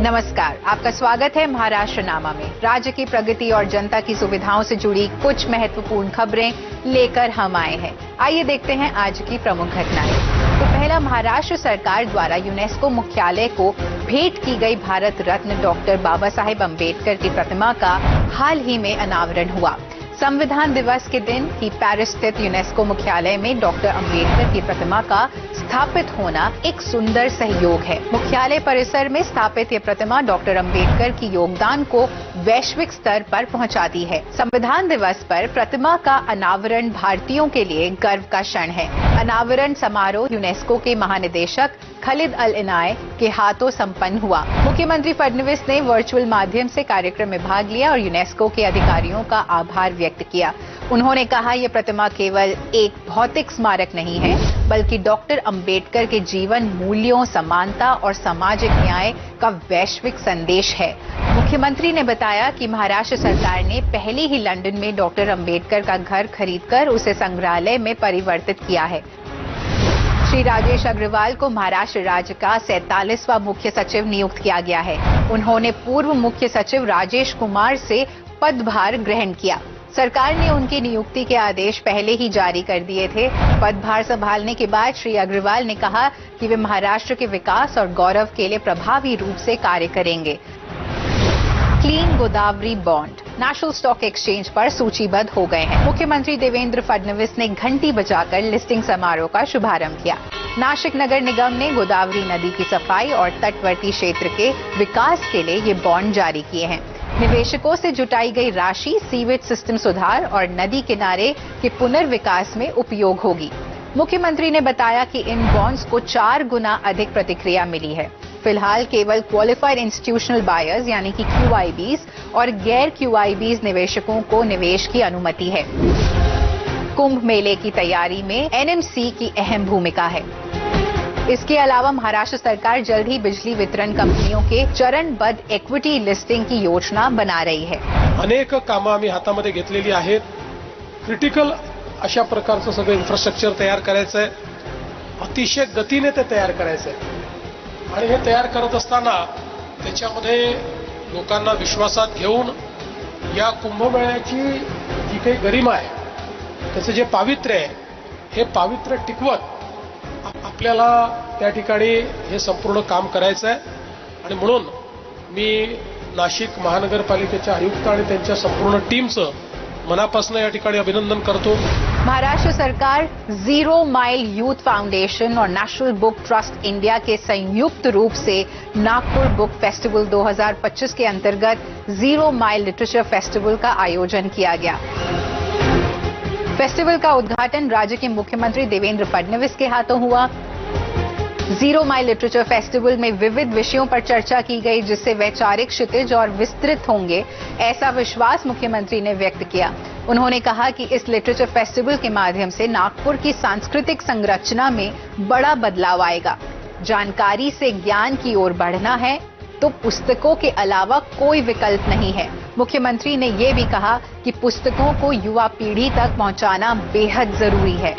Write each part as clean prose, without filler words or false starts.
नमस्कार, आपका स्वागत है महाराष्ट्र नामा में। राज्य की प्रगति और जनता की सुविधाओं से जुड़ी कुछ महत्वपूर्ण खबरें लेकर हम आए हैं। आइए देखते हैं आज की प्रमुख घटनाएं। तो पहला, महाराष्ट्र सरकार द्वारा यूनेस्को मुख्यालय को भेंट की गई भारत रत्न डॉक्टर बाबा साहेब अम्बेडकर की प्रतिमा का हाल ही में अनावरण हुआ। संविधान दिवस के दिन ही पेरिस स्थित यूनेस्को मुख्यालय में डॉक्टर अम्बेडकर की प्रतिमा का स्थापित होना एक सुंदर सहयोग है। मुख्यालय परिसर में स्थापित ये प्रतिमा डॉक्टर अम्बेडकर की योगदान को वैश्विक स्तर पर पहुंचाती है। संविधान दिवस पर प्रतिमा का अनावरण भारतीयों के लिए गर्व का क्षण है। अनावरण समारोह यूनेस्को के महानिदेशक खालिद अल इनाय के हाथों संपन्न हुआ। मुख्यमंत्री फडणवीस ने वर्चुअल माध्यम से कार्यक्रम में भाग लिया और यूनेस्को के अधिकारियों का आभार व्यक्त किया। उन्होंने कहा, यह प्रतिमा केवल एक भौतिक स्मारक नहीं है, बल्कि डॉक्टर अम्बेडकर के जीवन मूल्यों, समानता और सामाजिक न्याय का वैश्विक संदेश है। मुख्यमंत्री ने बताया कि महाराष्ट्र सरकार ने पहले ही लंदन में डॉक्टर अम्बेडकर का घर खरीदकर उसे संग्रहालय में परिवर्तित किया है। श्री राजेश अग्रवाल को महाराष्ट्र राज्य का 47वां मुख्य सचिव नियुक्त किया गया है। उन्होंने पूर्व मुख्य सचिव राजेश कुमार से पदभार ग्रहण किया। सरकार ने उनकी नियुक्ति के आदेश पहले ही जारी कर दिए थे। पदभार संभालने के बाद श्री अग्रवाल ने कहा कि वे महाराष्ट्र के विकास और गौरव के लिए प्रभावी रूप से कार्य करेंगे। Clean Godavari bond national stock exchange पर सूचीबद्ध हो गए हैं। मुख्यमंत्री देवेंद्र फडणवीस ने घंटी बजाकर लिस्टिंग समारोह का शुभारंभ किया। नासिक नगर निगम ने गोदावरी नदी की सफाई और तटवर्ती क्षेत्र के विकास के लिए ये बॉन्ड जारी किए हैं। निवेशकों से जुटाई गई राशि सीवेज सिस्टम सुधार और नदी किनारे के पुनर्विकास में उपयोग होगी। मुख्यमंत्री ने बताया कि इन बॉन्ड्स को 4 गुना अधिक प्रतिक्रिया मिली है। फिलहाल केवल क्वालिफाइड इंस्टीट्यूशनल बायर्स यानी कि QIBs और गैर QIBs निवेशकों को निवेश की अनुमति है। कुंभ मेले की तैयारी में NMC की अहम भूमिका है। इसके अलावा महाराष्ट्र सरकार जल्द ही बिजली वितरण कंपनियों के चरणबद्ध इक्विटी लिस्टिंग की योजना बना रही है। अनेक कामं आम्ही हातामध्ये घेतलेली आहेत। क्रिटिकल अशा प्रकारचं सगळं इन्फ्रास्ट्रक्चर तयार करायचं आहे। अतिशय गतीने ते तयार करायचं आहे आणि हे तयार करत असताना त्याच्यामध्ये लोकांना विश्वासात घेऊन या कुंभमेळ्याची जी काही गरिमा आहे, त्याचं जे पावित्र्य आहे, हे पावित्र्य टिकवत आपल्याला त्या ठिकाणी हे संपूर्ण काम करायचं आहे आणि म्हणून मी नाशिक महानगरपालिकेच्या आयुक्त आणि त्यांच्या संपूर्ण टीमचं मनापासून या ठिकाणी अभिनंदन करतो। महाराष्ट्र सरकार जीरो माइल यूथ फाउंडेशन और नेशनल बुक ट्रस्ट इंडिया के संयुक्त रूप से नागपुर बुक फेस्टिवल 2025 के अंतर्गत जीरो माइल लिटरेचर फेस्टिवल का आयोजन किया गया। फेस्टिवल का उद्घाटन राज्य के मुख्यमंत्री देवेंद्र फडणवीस के हाथों हुआ। जीरो माइल लिटरेचर फेस्टिवल में विविध विषयों पर चर्चा की गई, जिससे वैचारिक क्षितिज और विस्तृत होंगे, ऐसा विश्वास मुख्यमंत्री ने व्यक्त किया। उन्होंने कहा कि इस लिटरेचर फेस्टिवल के माध्यम से नागपुर की सांस्कृतिक संरचना में बड़ा बदलाव आएगा। जानकारी से ज्ञान की ओर बढ़ना है तो पुस्तकों के अलावा कोई विकल्प नहीं है। मुख्यमंत्री ने यह भी कहा कि पुस्तकों को युवा पीढ़ी तक पहुंचाना बेहद जरूरी है।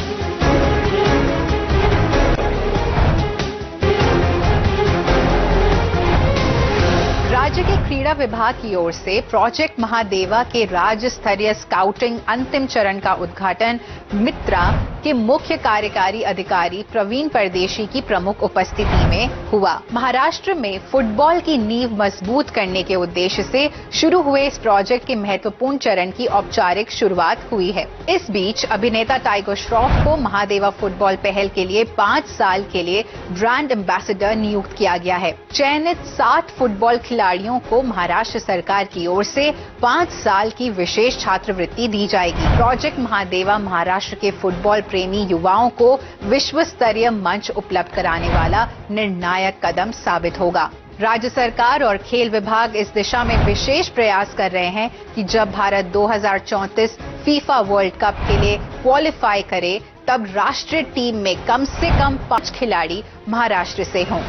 राज्य के क्रीड़ा विभाग की ओर से प्रोजेक्ट महादेवा के राज्य स्तरीय स्काउटिंग अंतिम चरण का उद्घाटन मित्रा के मुख्य कार्यकारी अधिकारी प्रवीण परदेशी की प्रमुख उपस्थिति में हुआ। महाराष्ट्र में फुटबॉल की नींव मजबूत करने के उद्देश्य से शुरू हुए इस प्रोजेक्ट के महत्वपूर्ण चरण की औपचारिक शुरुआत हुई है। इस बीच अभिनेता टाइगर श्रॉफ को महादेवा फुटबॉल पहल के लिए 5 साल के लिए ब्रांड एम्बेसडर नियुक्त किया गया है। चयनित 60 फुटबॉल खिलाड़ियों को महाराष्ट्र सरकार की ओर से 5 साल की विशेष छात्रवृत्ति दी जाएगी। प्रोजेक्ट महादेवा महाराष्ट्र के फुटबॉल प्रेमी युवाओं को विश्व स्तरीय मंच उपलब्ध कराने वाला निर्णायक कदम साबित होगा। राज्य सरकार और खेल विभाग इस दिशा में विशेष प्रयास कर रहे हैं कि जब भारत 2034 फीफा वर्ल्ड कप के लिए क्वालिफाई करे, तब राष्ट्रीय टीम में कम से कम 5 खिलाड़ी महाराष्ट्र से हों।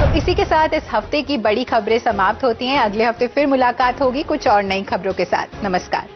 तो इसी के साथ इस हफ्ते की बड़ी खबरें समाप्त होती हैं। अगले हफ्ते फिर मुलाकात होगी कुछ और नई खबरों के साथ। नमस्कार।